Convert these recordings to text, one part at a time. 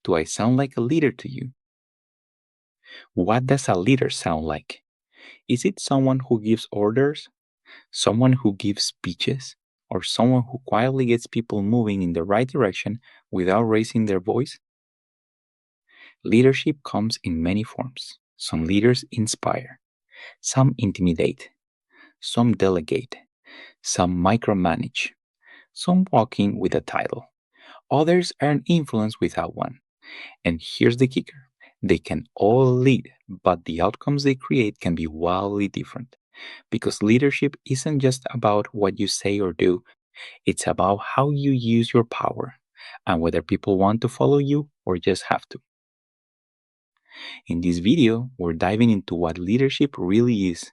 Do I sound like a leader to you? What does a leader sound like? Is it someone who gives orders, someone who gives speeches, or someone who quietly gets people moving in the right direction without raising their voice? Leadership comes in many forms. Some leaders inspire, some intimidate, some delegate, some micromanage, some walk in with a title. Others earn influence without one. And here's the kicker: they can all lead, but the outcomes they create can be wildly different. Because leadership isn't just about what you say or do, it's about how you use your power and whether people want to follow you or just have to. In this video, we're diving into what leadership really is,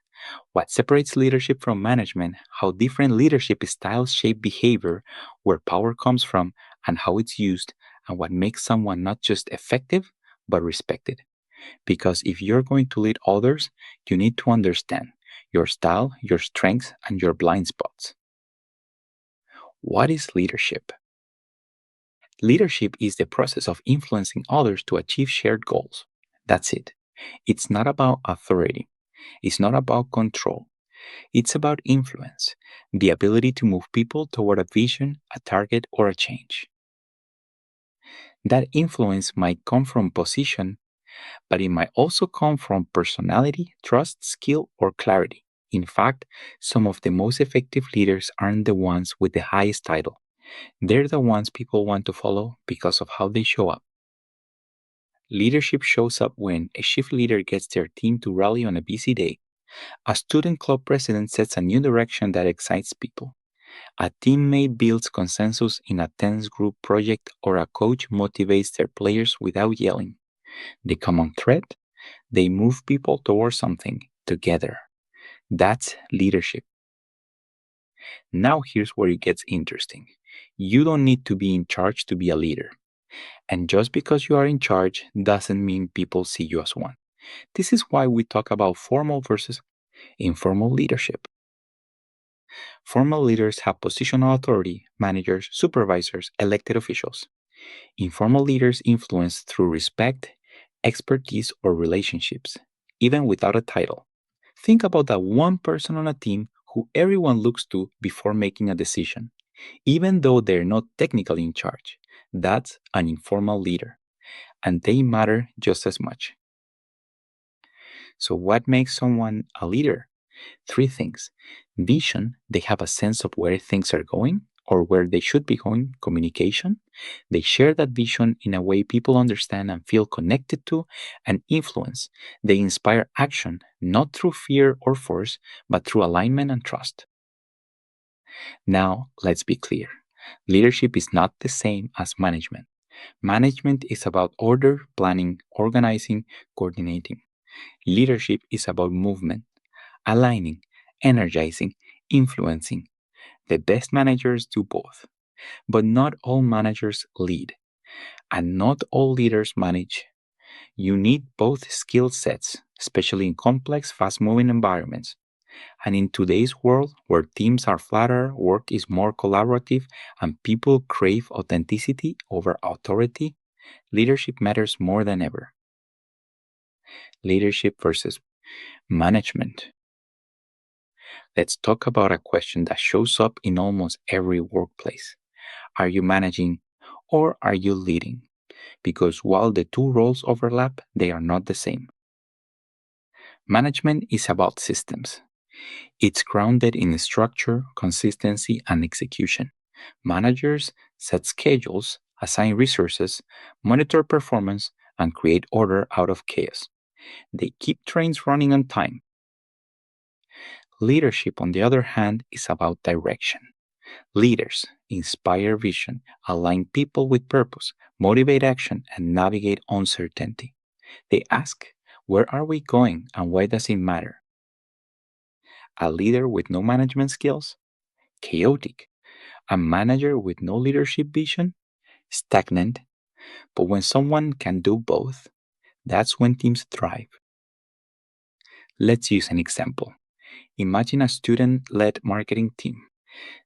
what separates leadership from management, how different leadership styles shape behavior, where power comes from, and how it's used, and what makes someone not just effective, but respected. Because if you're going to lead others, you need to understand your style, your strengths, and your blind spots. What is leadership? Leadership is the process of influencing others to achieve shared goals. That's it. It's not about authority. It's not about control. It's about influence, the ability to move people toward a vision, a target, or a change. That influence might come from position, but it might also come from personality, trust, skill, or clarity. In fact, some of the most effective leaders aren't the ones with the highest title. They're the ones people want to follow because of how they show up. Leadership shows up when a shift leader gets their team to rally on a busy day. A student club president sets a new direction that excites people. A teammate builds consensus in a tense group project, or a coach motivates their players without yelling. The common thread: they move people towards something together. That's leadership. Now, here's where it gets interesting. You don't need to be in charge to be a leader. And just because you are in charge doesn't mean people see you as one. This is why we talk about formal versus informal leadership. Formal leaders have positional authority: managers, supervisors, elected officials. Informal leaders influence through respect, expertise, or relationships, even without a title. Think about that one person on a team who everyone looks to before making a decision, even though they're not technically in charge. That's an informal leader, and they matter just as much. So, what makes someone a leader? Three things: vision, they have a sense of where things are going or where they should be going. Communication, they share that vision in a way people understand and feel connected to. And influence, they inspire action, not through fear or force, but through alignment and trust. Now, let's be clear: leadership is not the same as management. Management is about order, planning, organizing, coordinating. Leadership is about movement, aligning, energizing, influencing. The best managers do both, but not all managers lead, and not all leaders manage. You need both skill sets, especially in complex, fast moving environments. And in today's world, where teams are flatter, work is more collaborative, and people crave authenticity over authority, leadership matters more than ever. Leadership versus management. Let's talk about a question that shows up in almost every workplace. Are you managing or are you leading? Because while the two roles overlap, they are not the same. Management is about systems. It's grounded in structure, consistency, and execution. Managers set schedules, assign resources, monitor performance, and create order out of chaos. They keep trains running on time. Leadership, on the other hand, is about direction. Leaders inspire vision, align people with purpose, motivate action, and navigate uncertainty. They ask, where are we going and why does it matter? A leader with no management skills? Chaotic. A manager with no leadership vision? Stagnant. But when someone can do both, that's when teams thrive. Let's use an example. Imagine a student led marketing team.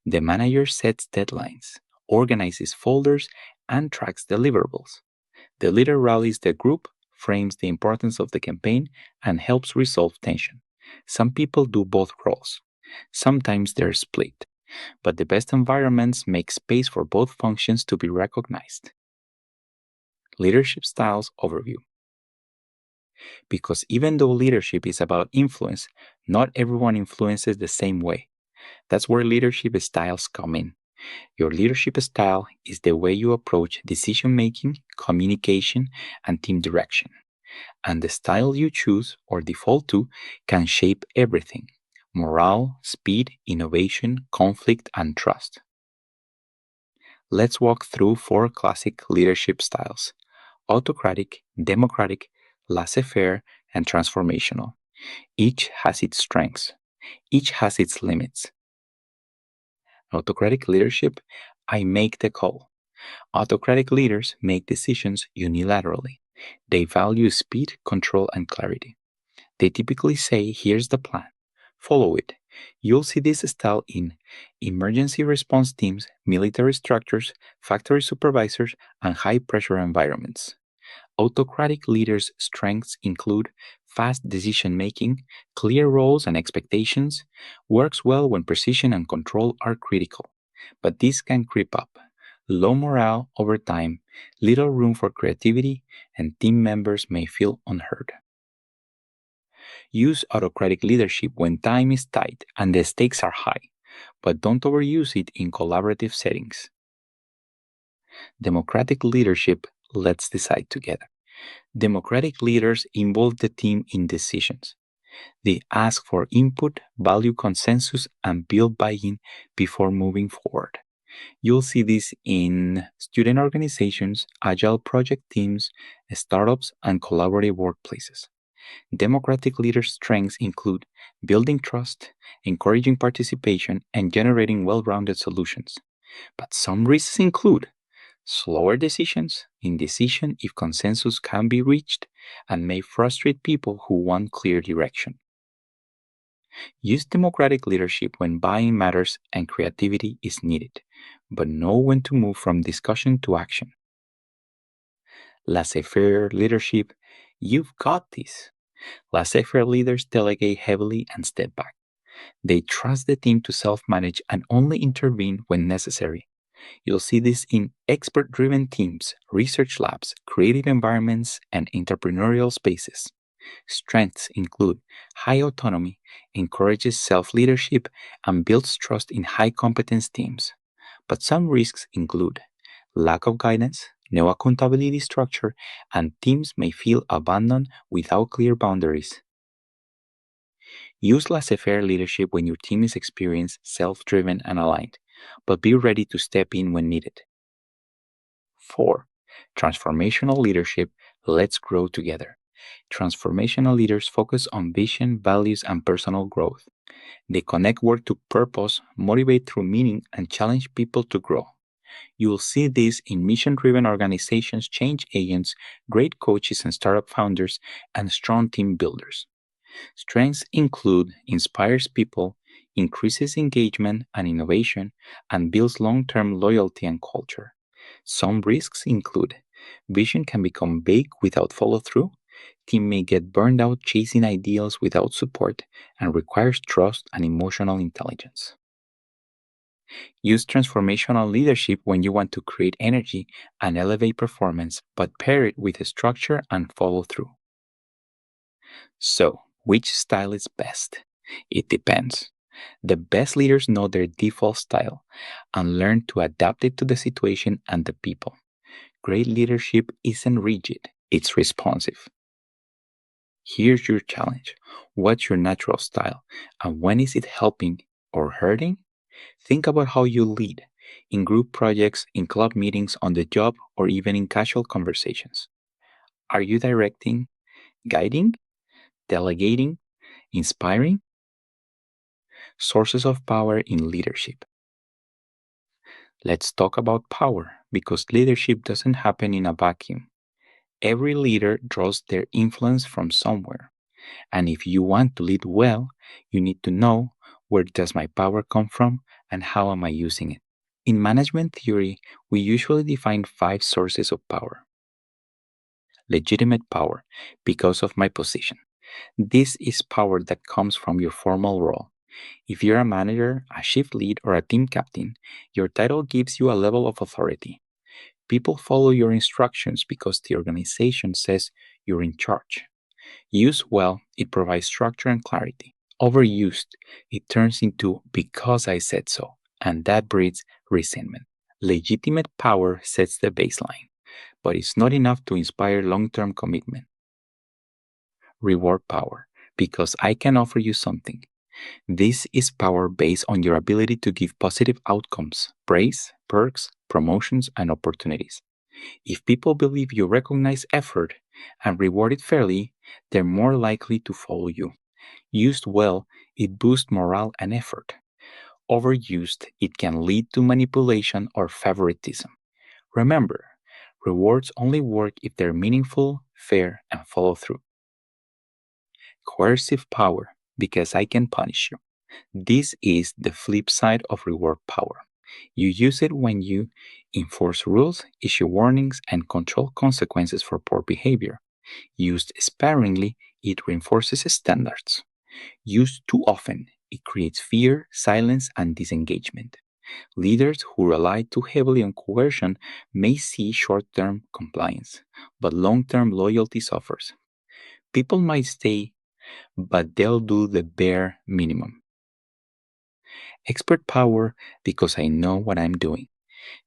The manager sets deadlines, organizes folders, and tracks deliverables. The leader rallies the group, frames the importance of the campaign, and helps resolve tension. Some people do both roles. Sometimes they're split, but the best environments make space for both functions to be recognized. Leadership Styles Overview. Because even though leadership is about influence, not everyone influences the same way. That's where leadership styles come in. Your leadership style is the way you approach decision making, communication, and team direction. And the style you choose or default to can shape everything: morale, speed, innovation, conflict, and trust. Let's walk through 4 classic leadership styles: autocratic, democratic, laissez faire, and transformational. Each has its strengths, each has its limits. Autocratic leadership: I make the call. Autocratic leaders make decisions unilaterally. They value speed, control, and clarity. They typically say, here's the plan, follow it. You'll see this style in emergency response teams, military structures, factory supervisors, and high pressure environments. Autocratic leaders' strengths include fast decision making, clear roles and expectations, works well when precision and control are critical. But this can creep up. Low morale over time, little room for creativity, and team members may feel unheard. Use autocratic leadership when time is tight and the stakes are high, but don't overuse it in collaborative settings. Democratic leadership: let's decide together. Democratic leaders involve the team in decisions. They ask for input, value consensus, and build buy in before moving forward. You'll see this in student organizations, agile project teams, startups, and collaborative workplaces. Democratic leaders' strengths include building trust, encouraging participation, and generating well rounded solutions. But some risks include slower decisions, indecision if consensus can be reached, and may frustrate people who want clear direction. Use democratic leadership when buying matters and creativity is needed, but know when to move from discussion to action. Laissez faire leadership: you've got this. Laissez faire leaders delegate heavily and step back. They trust the team to self manage and only intervene when necessary. You'll see this in expert driven teams, research labs, creative environments, and entrepreneurial spaces. Strengths include high autonomy, encourages self leadership, and builds trust in high competence teams. But some risks include lack of guidance, no accountability structure, and teams may feel abandoned without clear boundaries. Use laissez faire leadership when your team is experienced, self driven, and aligned, but be ready to step in when needed. 4. Transformational leadership: let's grow together. Transformational leaders focus on vision, values, and personal growth. They connect work to purpose, motivate through meaning, and challenge people to grow. You will see this in mission driven organizations, change agents, great coaches and startup founders, and strong team builders. Strengths include inspires people, increases engagement and innovation, and builds long term loyalty and culture. Some risks include vision can become vague without follow through, team may get burned out chasing ideals without support, and requires trust and emotional intelligence. Use transformational leadership when you want to create energy and elevate performance, but pair it with structure and follow through. So, which style is best? It depends. The best leaders know their default style and learn to adapt it to the situation and the people. Great leadership isn't rigid, it's responsive. Here's your challenge: what's your natural style, and when is it helping or hurting? Think about how you lead in group projects, in club meetings, on the job, or even in casual conversations. Are you directing, guiding, delegating, inspiring? Sources of power in leadership. Let's talk about power, because leadership doesn't happen in a vacuum. Every leader draws their influence from somewhere. And if you want to lead well, you need to know, where does my power come from and how am I using it? In management theory, we usually define 5 sources of power. Legitimate power because of my position. This is power that comes from your formal role. If you're a manager, a shift lead, or a team captain, your title gives you a level of authority. People follow your instructions because the organization says you're in charge. Used well, it provides structure and clarity. Overused, it turns into because I said so, and that breeds resentment. Legitimate power sets the baseline, but it's not enough to inspire long term commitment. Reward power, because I can offer you something. This is power based on your ability to give positive outcomes, praise, perks, promotions, and opportunities. If people believe you recognize effort and reward it fairly, they're more likely to follow you. Used well, it boosts morale and effort. Overused, it can lead to manipulation or favoritism. Remember, rewards only work if they're meaningful, fair, and follow through. Coercive power, because I can punish you. This is the flip side of reward power. You use it when you enforce rules, issue warnings, and control consequences for poor behavior. Used sparingly, it reinforces standards. Used too often, it creates fear, silence, and disengagement. Leaders who rely too heavily on coercion may see short term compliance, but long term loyalty suffers. People might stay, but they'll do the bare minimum. Expert power because I know what I'm doing.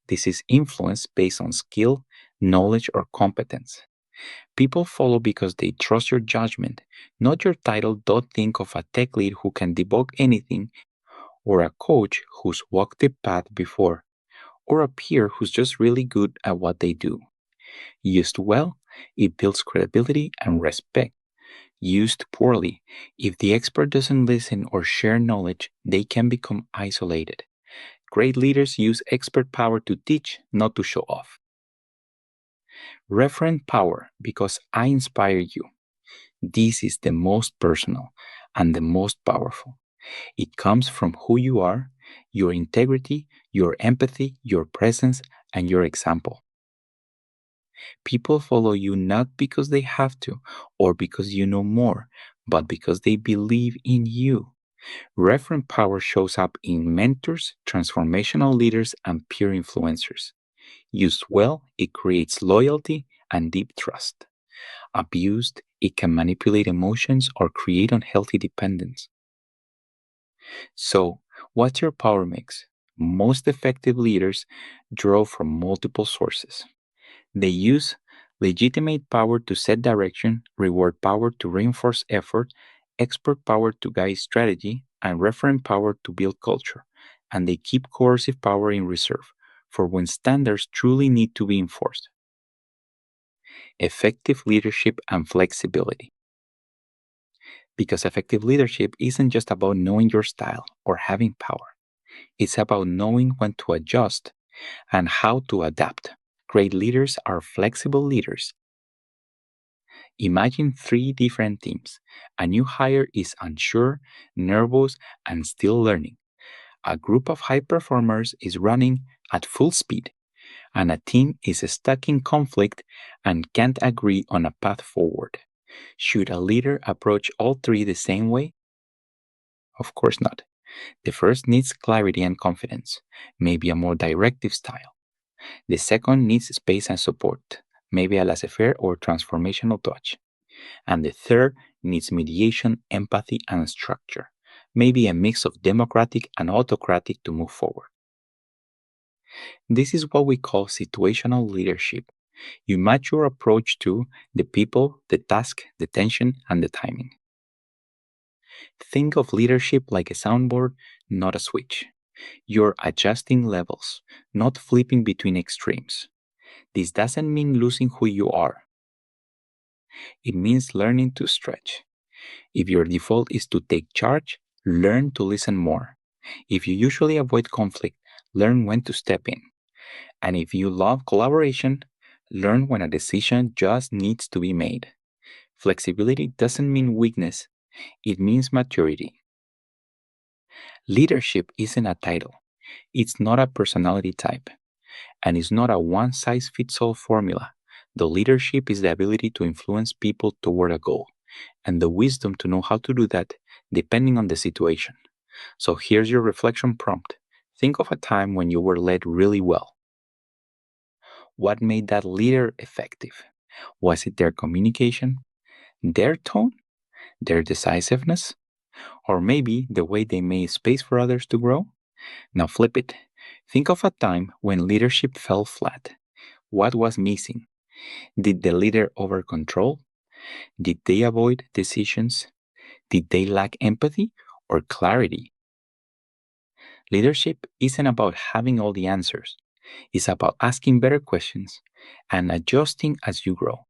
This is influence based on skill, knowledge, or competence. People follow because they trust your judgment, not your title. Don't think of a tech lead who can debug anything, or a coach who's walked the path before, or a peer who's just really good at what they do. Used well, it builds credibility and respect. Used poorly, if the expert doesn't listen or share knowledge, they can become isolated. Great leaders use expert power to teach, not to show off. Referent power because I inspire you. This is the most personal and the most powerful. It comes from who you are, your integrity, your empathy, your presence, and your example. People follow you not because they have to or because you know more, but because they believe in you. Referent power shows up in mentors, transformational leaders, and peer influencers. Used well, it creates loyalty and deep trust. Abused, it can manipulate emotions or create unhealthy dependence. So, what's your power mix? Most effective leaders draw from multiple sources. They use legitimate power to set direction, reward power to reinforce effort, expert power to guide strategy, and referent power to build culture. And they keep coercive power in reserve for when standards truly need to be enforced. Effective leadership and flexibility. Because effective leadership isn't just about knowing your style or having power, it's about knowing when to adjust and how to adapt. Great leaders are flexible leaders. Imagine three different teams. A new hire is unsure, nervous, and still learning. A group of high performers is running at full speed, and a team is stuck in conflict and can't agree on a path forward. Should a leader approach all three the same way? Of course not. The first needs clarity and confidence, maybe a more directive style. The second needs space and support, maybe a laissez faire or transformational touch. And the third needs mediation, empathy, and structure, maybe a mix of democratic and autocratic to move forward. This is what we call situational leadership. You match your approach to the people, the task, the tension, and the timing. Think of leadership like a soundboard, not a switch. You're adjusting levels, not flipping between extremes. This doesn't mean losing who you are. It means learning to stretch. If your default is to take charge, learn to listen more. If you usually avoid conflict, learn when to step in. And if you love collaboration, learn when a decision just needs to be made. Flexibility doesn't mean weakness, it means maturity. Leadership isn't a title, it's not a personality type, and it's not a one size fits all formula. The leadership is the ability to influence people toward a goal and the wisdom to know how to do that depending on the situation. So here's your reflection prompt. Think of a time when you were led really well. What made that leader effective? Was it their communication, their tone, their decisiveness, or maybe the way they made space for others to grow? Now flip it. Think of a time when leadership fell flat. What was missing? Did the leader over control? Did they avoid decisions? Did they lack empathy or clarity? Leadership isn't about having all the answers. It's about asking better questions and adjusting as you grow.